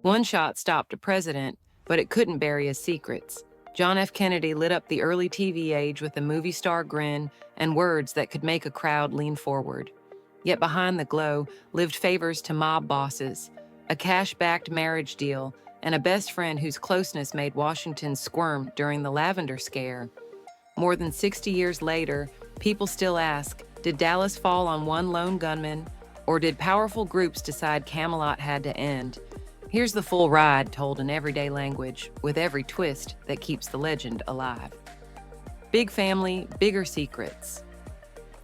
One shot stopped a president, but it couldn't bury his secrets. John F. Kennedy lit up the early TV age with a movie star grin and words that could make a crowd lean forward. Yet behind the glow lived favors to mob bosses, a cash-backed marriage deal, and a best friend whose closeness made Washington squirm during the Lavender Scare. More than 60 years later, people still ask, did Dallas fall on one lone gunman, or did powerful groups decide Camelot had to end? Here's the full ride told in everyday language, with every twist that keeps the legend alive. Big family, bigger secrets.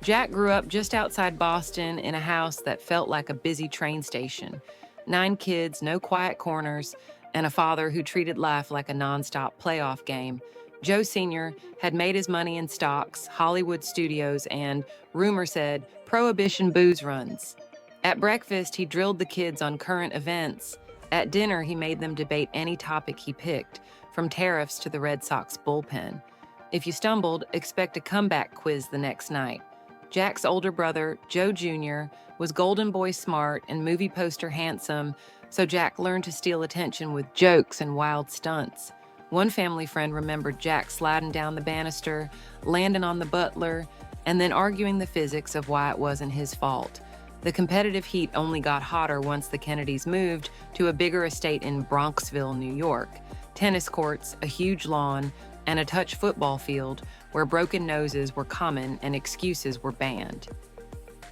Jack grew up just outside Boston in a house that felt like a busy train station. 9 kids, no quiet corners, and a father who treated life like a nonstop playoff game. Joe Sr. had made his money in stocks, Hollywood studios, and, rumor said, Prohibition booze runs. At breakfast, he drilled the kids on current events. At dinner, he made them debate any topic he picked, from tariffs to the Red Sox bullpen. If you stumbled, expect a comeback quiz the next night. Jack's older brother, Joe Jr., was Golden Boy smart and movie poster handsome, so Jack learned to steal attention with jokes and wild stunts. One family friend remembered Jack sliding down the banister, landing on the butler, and then arguing the physics of why it wasn't his fault. The competitive heat only got hotter once the Kennedys moved to a bigger estate in Bronxville, New York. Tennis courts, a huge lawn, and a touch football field where broken noses were common and excuses were banned.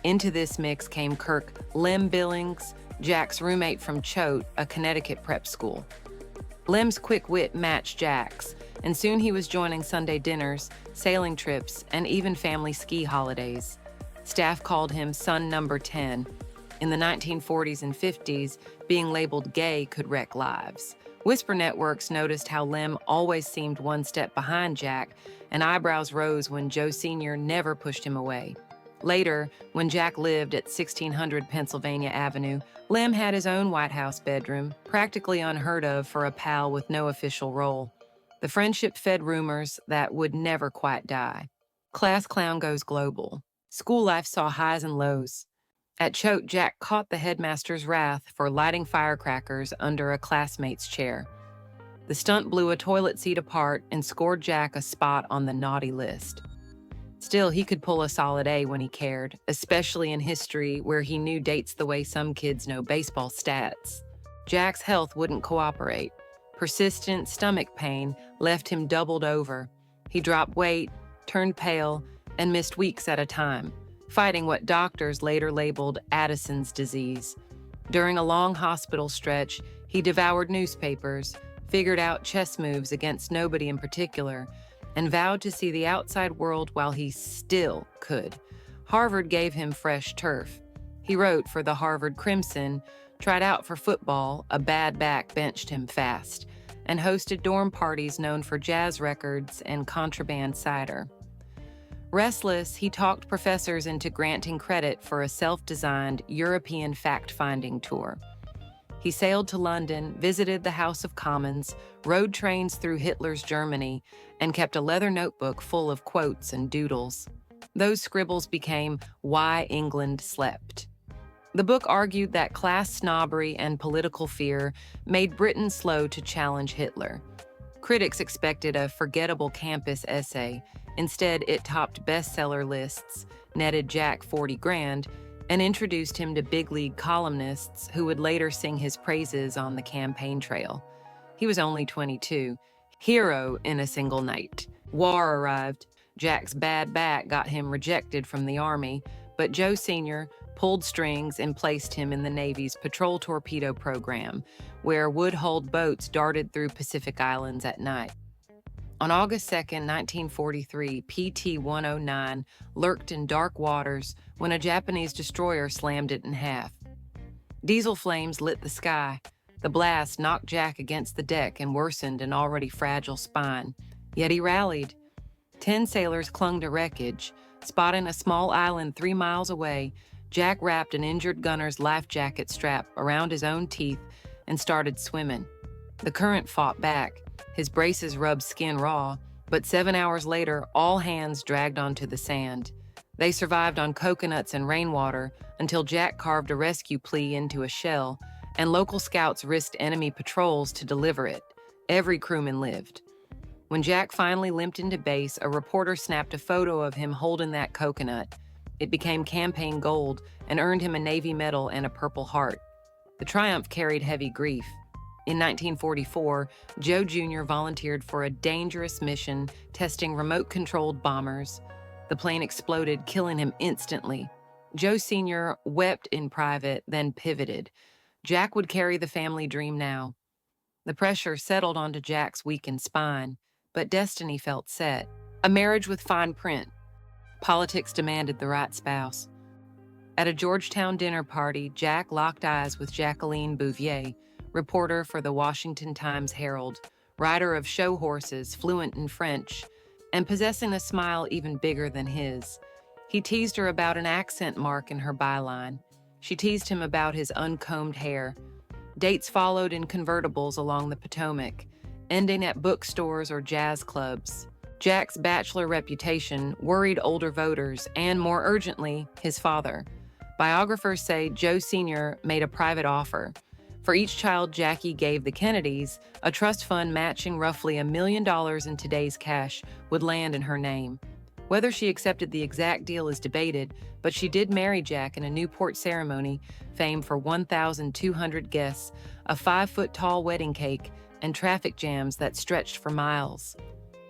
Into this mix came Kirk Lem Billings, Jack's roommate from Choate, a Connecticut prep school. Lem's quick wit matched Jack's, and soon he was joining Sunday dinners, sailing trips, and even family ski holidays. Staff called him Son Number 10. In the 1940s and 50s, being labeled gay could wreck lives. Whisper networks noticed how Lem always seemed one step behind Jack, and eyebrows rose when Joe Sr. never pushed him away. Later, when Jack lived at 1600 Pennsylvania Avenue, Lem had his own White House bedroom, practically unheard of for a pal with no official role. The friendship fed rumors that would never quite die. Class clown goes global. School life saw highs and lows. At Choate, Jack caught the headmaster's wrath for lighting firecrackers under a classmate's chair. The stunt blew a toilet seat apart and scored Jack a spot on the naughty list. Still, he could pull a solid A when he cared, especially in history where he knew dates the way some kids know baseball stats. Jack's health wouldn't cooperate. Persistent stomach pain left him doubled over. He dropped weight, turned pale, and missed weeks at a time, fighting what doctors later labeled Addison's disease. During a long hospital stretch, he devoured newspapers, figured out chess moves against nobody in particular, and vowed to see the outside world while he still could. Harvard gave him fresh turf. He wrote for the Harvard Crimson, tried out for football, a bad back benched him fast, and hosted dorm parties known for jazz records and contraband cider. Restless, he talked professors into granting credit for a self-designed European fact-finding tour. He sailed to London, visited the House of Commons, rode trains through Hitler's Germany, and kept a leather notebook full of quotes and doodles. Those scribbles became Why England Slept. The book argued that class snobbery and political fear made Britain slow to challenge Hitler. Critics expected a forgettable campus essay. Instead, it topped bestseller lists, netted Jack 40 grand, and introduced him to big league columnists who would later sing his praises on the campaign trail. He was only 22, hero in a single night. War arrived. Jack's bad back got him rejected from the Army, but Joe Sr. pulled strings and placed him in the Navy's patrol torpedo program, where wood-hulled boats darted through Pacific Islands at night. On August 2, 1943, PT-109 lurked in dark waters when a Japanese destroyer slammed it in half. Diesel flames lit the sky. The blast knocked Jack against the deck and worsened an already fragile spine. Yet he rallied. 10 sailors clung to wreckage. Spotting a small island 3 miles away, Jack wrapped an injured gunner's life jacket strap around his own teeth and started swimming. The current fought back. His braces rubbed skin raw, but 7 hours later, all hands dragged onto the sand. They survived on coconuts and rainwater until Jack carved a rescue plea into a shell, and local scouts risked enemy patrols to deliver it. Every crewman lived. When Jack finally limped into base, a reporter snapped a photo of him holding that coconut. It became campaign gold and earned him a Navy Medal and a Purple Heart. The triumph carried heavy grief. In 1944, Joe Jr. volunteered for a dangerous mission testing remote-controlled bombers. The plane exploded, killing him instantly. Joe Sr. wept in private, then pivoted. Jack would carry the family dream now. The pressure settled onto Jack's weakened spine, but destiny felt set. A marriage with fine print. Politics demanded the right spouse. At a Georgetown dinner party, Jack locked eyes with Jacqueline Bouvier, reporter for the Washington Times-Herald, rider of show horses, fluent in French, and possessing a smile even bigger than his. He teased her about an accent mark in her byline. She teased him about his uncombed hair. Dates followed in convertibles along the Potomac, ending at bookstores or jazz clubs. Jack's bachelor reputation worried older voters and, more urgently, his father. Biographers say Joe Sr. made a private offer. For each child Jackie gave the Kennedys, a trust fund matching roughly $1 million in today's cash would land in her name. Whether she accepted the exact deal is debated, but she did marry Jack in a Newport ceremony famed for 1,200 guests, a 5-foot-tall wedding cake, and traffic jams that stretched for miles.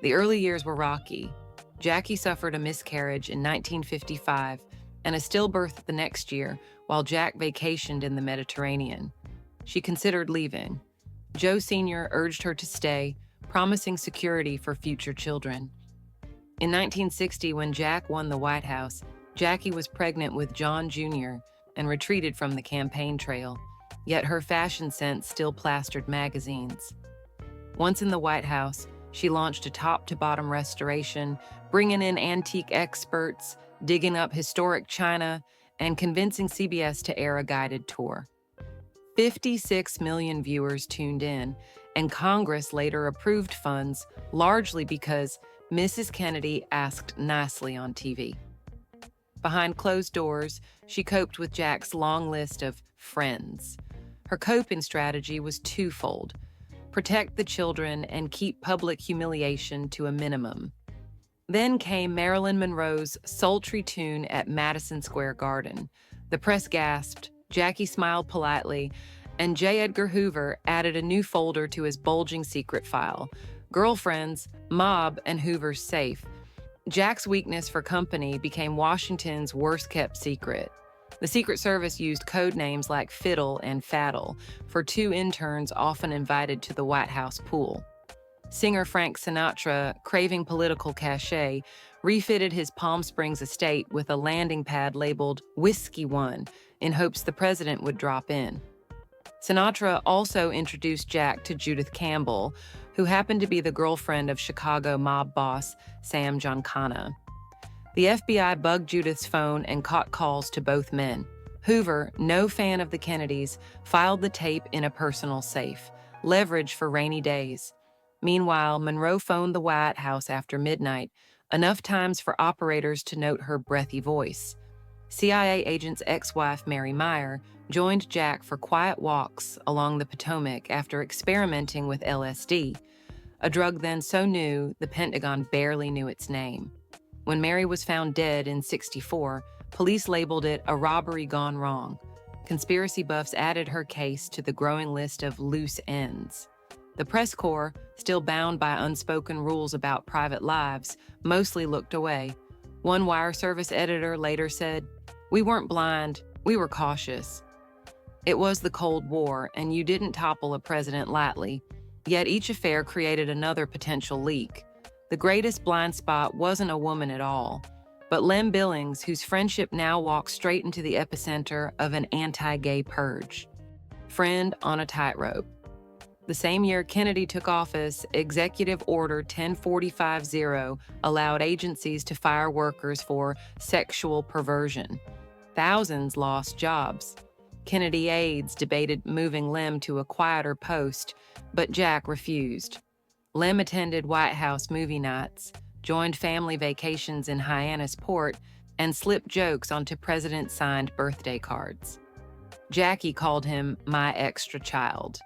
The early years were rocky. Jackie suffered a miscarriage in 1955 and a stillbirth the next year while Jack vacationed in the Mediterranean. She considered leaving. Joe Sr. urged her to stay, promising security for future children. In 1960, when Jack won the White House, Jackie was pregnant with John Jr. and retreated from the campaign trail, yet her fashion sense still plastered magazines. Once in the White House, she launched a top-to-bottom restoration, bringing in antique experts, digging up historic china, and convincing CBS to air a guided tour. 56 million viewers tuned in, and Congress later approved funds, largely because Mrs. Kennedy asked nicely on TV. Behind closed doors, she coped with Jack's long list of friends. Her coping strategy was twofold: protect the children and keep public humiliation to a minimum. Then came Marilyn Monroe's sultry tune at Madison Square Garden. The press gasped, Jackie smiled politely, and J. Edgar Hoover added a new folder to his bulging secret file: girlfriends, mob, and Hoover's safe. Jack's weakness for company became Washington's worst-kept secret. The Secret Service used code names like Fiddle and Faddle for two interns often invited to the White House pool. Singer Frank Sinatra, craving political cachet, refitted his Palm Springs estate with a landing pad labeled Whiskey One in hopes the president would drop in. Sinatra also introduced Jack to Judith Campbell, who happened to be the girlfriend of Chicago mob boss Sam Giancana. The FBI bugged Judith's phone and caught calls to both men. Hoover, no fan of the Kennedys, filed the tape in a personal safe, leverage for rainy days. Meanwhile, Monroe phoned the White House after midnight, enough times for operators to note her breathy voice. CIA agent's ex-wife, Mary Meyer, joined Jack for quiet walks along the Potomac after experimenting with LSD, a drug then so new the Pentagon barely knew its name. When Mary was found dead in '64, police labeled it a robbery gone wrong. Conspiracy buffs added her case to the growing list of loose ends. The press corps, still bound by unspoken rules about private lives, mostly looked away. One wire service editor later said, "We weren't blind, we were cautious." It was the Cold War, and you didn't topple a president lightly. Yet each affair created another potential leak. The greatest blind spot wasn't a woman at all, but Lem Billings, whose friendship now walks straight into the epicenter of an anti-gay purge. Friend on a tightrope. The same year Kennedy took office, Executive Order 10450 allowed agencies to fire workers for sexual perversion. Thousands lost jobs. Kennedy aides debated moving Lem to a quieter post, but Jack refused. Lem attended White House movie nights, joined family vacations in Hyannis Port, and slipped jokes onto president-signed birthday cards. Jackie called him my extra child.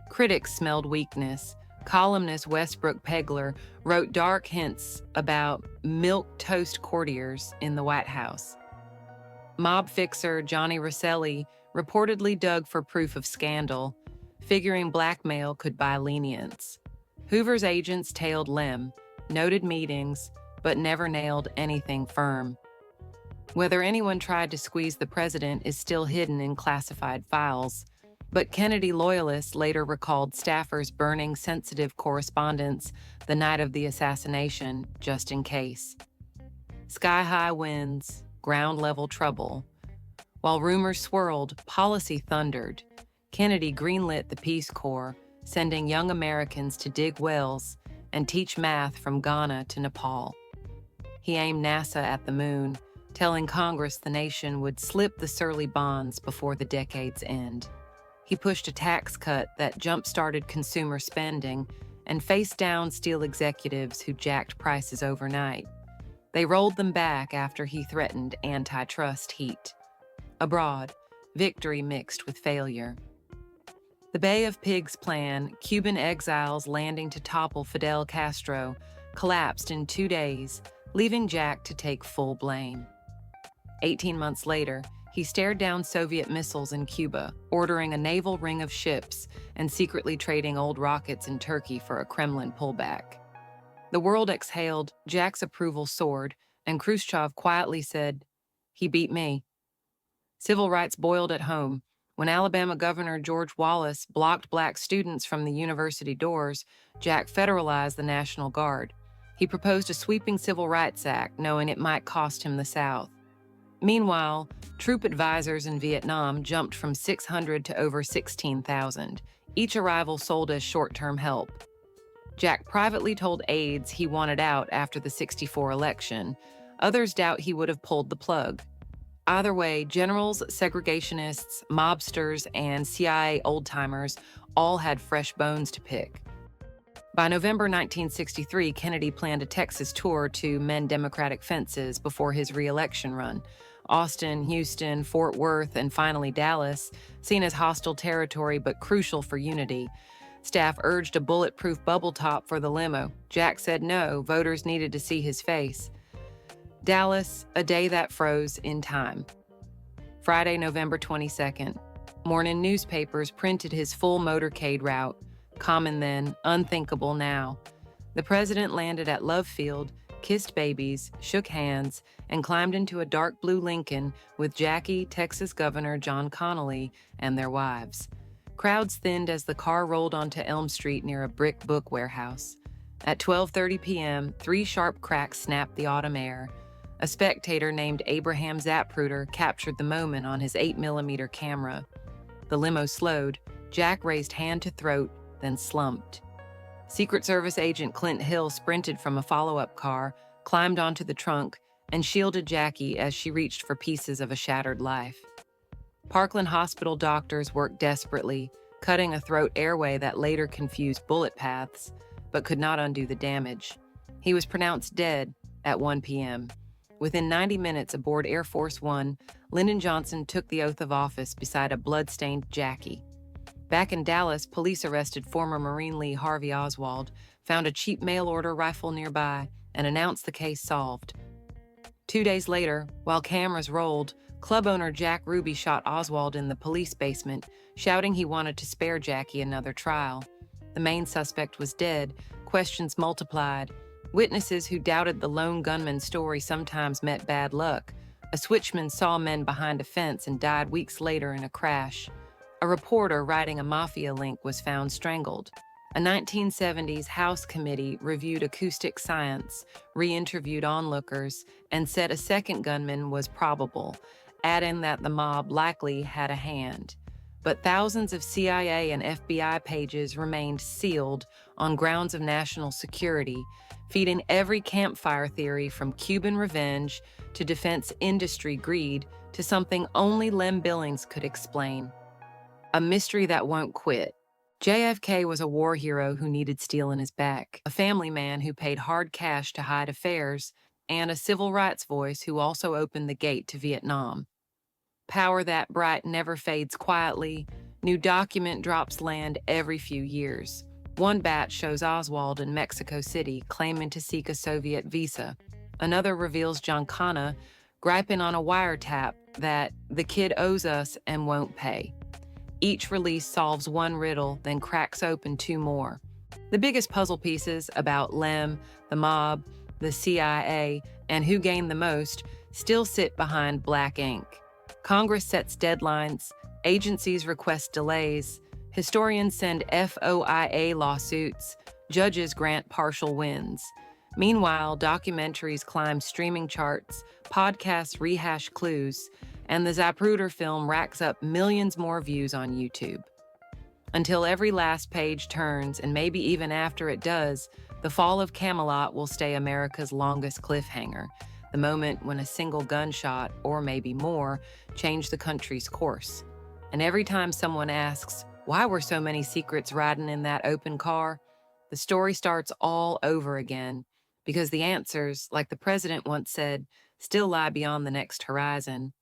Critics smelled weakness. Columnist Westbrook Pegler wrote dark hints about milk toast courtiers in the White House. Mob fixer Johnny Rosselli reportedly dug for proof of scandal, figuring blackmail could buy lenience. Hoover's agents tailed Lem, noted meetings, but never nailed anything firm. Whether anyone tried to squeeze the president is still hidden in classified files, but Kennedy loyalists later recalled staffers burning sensitive correspondence the night of the assassination, just in case. Sky-high winds, ground-level trouble. While rumors swirled, policy thundered. Kennedy greenlit the Peace Corps, sending young Americans to dig wells and teach math from Ghana to Nepal. He aimed NASA at the moon, telling Congress the nation would slip the surly bonds before the decade's end. He pushed a tax cut that jump-started consumer spending and faced down steel executives who jacked prices overnight. They rolled them back after he threatened antitrust heat. Abroad, victory mixed with failure. The Bay of Pigs plan, Cuban exiles landing to topple Fidel Castro, collapsed in 2 days, leaving Jack to take full blame. 18 months later, he stared down Soviet missiles in Cuba, ordering a naval ring of ships and secretly trading old rockets in Turkey for a Kremlin pullback. The world exhaled, Jack's approval soared, and Khrushchev quietly said, "He beat me." Civil rights boiled at home. When Alabama Governor George Wallace blocked black students from the university doors, Jack federalized the National Guard. He proposed a sweeping Civil Rights Act, knowing it might cost him the South. Meanwhile, troop advisors in Vietnam jumped from 600 to over 16,000, each arrival sold as short-term help. Jack privately told aides he wanted out after the '64 election. Others doubt he would have pulled the plug. Either way, generals, segregationists, mobsters, and CIA old-timers all had fresh bones to pick. By November 1963, Kennedy planned a Texas tour to mend Democratic fences before his re-election run. Austin, Houston, Fort Worth, and finally Dallas, seen as hostile territory but crucial for unity. Staff urged a bulletproof bubble top for the limo. Jack said no, voters needed to see his face. Dallas, a day that froze in time. Friday, November 22nd. Morning newspapers printed his full motorcade route. Common then, unthinkable now. The president landed at Love Field, kissed babies, shook hands, and climbed into a dark blue Lincoln with Jackie, Texas Governor John Connally, and their wives. Crowds thinned as the car rolled onto Elm Street near a brick book warehouse. At 12:30 p.m., 3 sharp cracks snapped the autumn air. A spectator named Abraham Zapruder captured the moment on his 8mm camera. The limo slowed. Jack raised hand to throat, then slumped. Secret Service agent Clint Hill sprinted from a follow-up car, climbed onto the trunk, and shielded Jackie as she reached for pieces of a shattered life. Parkland Hospital doctors worked desperately, cutting a throat airway that later confused bullet paths, but could not undo the damage. He was pronounced dead at 1 p.m. Within 90 minutes aboard Air Force One, Lyndon Johnson took the oath of office beside a blood-stained Jackie. Back in Dallas, police arrested former Marine Lee Harvey Oswald, found a cheap mail-order rifle nearby, and announced the case solved. 2 days later, while cameras rolled, club owner Jack Ruby shot Oswald in the police basement, shouting he wanted to spare Jackie another trial. The main suspect was dead. Questions multiplied. Witnesses who doubted the lone gunman story sometimes met bad luck. A switchman saw men behind a fence and died weeks later in a crash. A reporter writing a mafia link was found strangled. A 1970s House committee reviewed acoustic science, re-interviewed onlookers, and said a second gunman was probable, adding that the mob likely had a hand. But thousands of CIA and FBI pages remained sealed on grounds of national security, feeding every campfire theory from Cuban revenge to defense industry greed to something only Lem Billings could explain. A mystery that won't quit. JFK was a war hero who needed steel in his back, a family man who paid hard cash to hide affairs, and a civil rights voice who also opened the gate to Vietnam. Power that bright never fades quietly. New document drops land every few years. One batch shows Oswald in Mexico City claiming to seek a Soviet visa. Another reveals Giancana griping on a wiretap that the kid owes us and won't pay. Each release solves one riddle, then cracks open two more. The biggest puzzle pieces about Lem, the mob, the CIA, and who gained the most still sit behind black ink. Congress sets deadlines, agencies request delays, historians send FOIA lawsuits, judges grant partial wins. Meanwhile, documentaries climb streaming charts, podcasts rehash clues, and the Zapruder film racks up millions more views on YouTube. Until every last page turns, and maybe even after it does, the fall of Camelot will stay America's longest cliffhanger, the moment when a single gunshot, or maybe more, changed the country's course. And every time someone asks, why were so many secrets riding in that open car? The story starts all over again, because the answers, like the president once said, still lie beyond the next horizon.